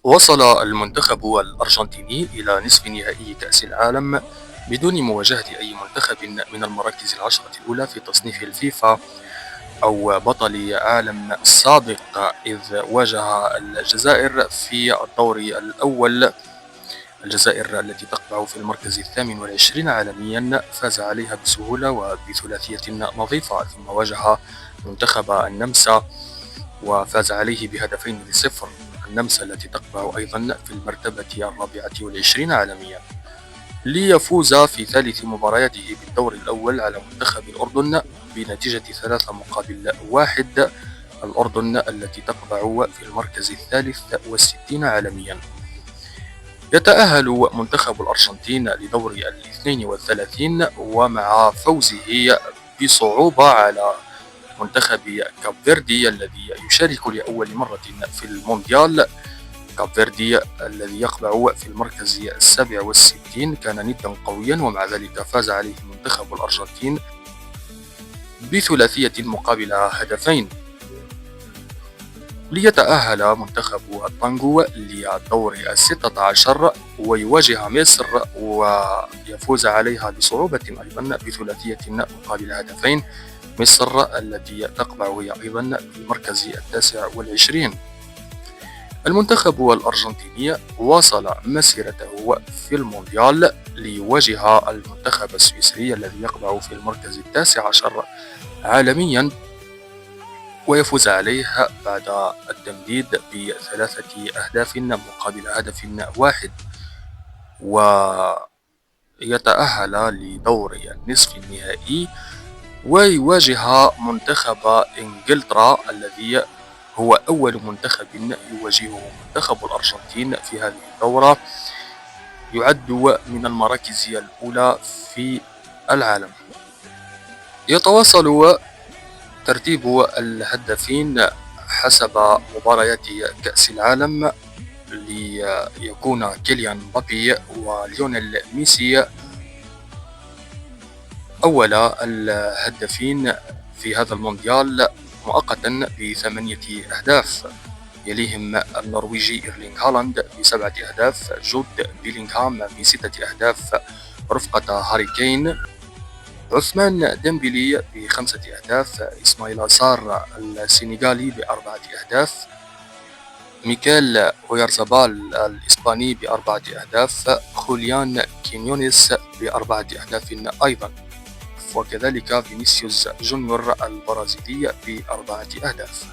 وصل المنتخب الأرجنتيني إلى نصف نهائي كأس العالم بدون مواجهة أي منتخب من المراكز العشرة الأولى في تصنيف الفيفا أو بطل عالم سابق، إذ واجه الجزائر في الدور الأول. الجزائر التي تقع في المركز الثامن والعشرين عالميا فاز عليها بسهولة وبثلاثية نظيفة، ثم واجه منتخب النمسا وفاز عليه ب2-0. النمسا التي تقع أيضا في المرتبة الرابعة والعشرين عالميا، ليفوز في ثالث مبارياته بالدور الأول على منتخب الأردن بنتيجة 3-1. الأردن التي تقع في المركز الثالث والستين عالميا. يتأهل منتخب الأرجنتين لدور 32، ومع فوزه بصعوبة على منتخب كاب فيردي الذي يشارك لأول مرة في المونديال. كاب فيردي الذي يقع في المركز 67 كان ندا قويا، ومع ذلك فاز عليه منتخب الأرجنتين بثلاثية مقابل هدفين، ليتأهل منتخب الطنغو للدور 16 ويواجه مصر ويفوز عليها بصعوبة أيضا بثلاثية مقابل هدفين. مصر التي تقع هي أيضا في المركز 29. المنتخب الأرجنتيني واصل مسيرته في المونديال ليواجه المنتخب السويسري الذي يقع في المركز 19 عالميا، ويفوز عليه بعد التمديد ب3 أهداف مقابل هدف واحد، ويتأهل لدور النصف النهائي ويواجه منتخب إنجلترا الذي هو أول منتخب يواجهه منتخب الأرجنتين في هذه الدورة، يعد من المراكز الأولى في العالم. يتواصل ترتيب الهدافين حسب مباريات كأس العالم، ليكون كيليان مبابي وليونيل ميسي أول الهدافين في هذا المونديال مؤقتا ب8 أهداف، يليهم النرويجي إيرلينغ هالاند ب7 أهداف، جود بيلينغهام ب6 أهداف رفقة هاري كين، عثمان ديمبلي ب5 أهداف، إسماعيل صار السنغالي ب4 أهداف، ميكيل أويارزابال الإسباني ب4 أهداف، خوليان كينيونيس ب4 أهداف أيضا، وكذلك فينيسيوس جونيور البرازيلي ب4 أهداف.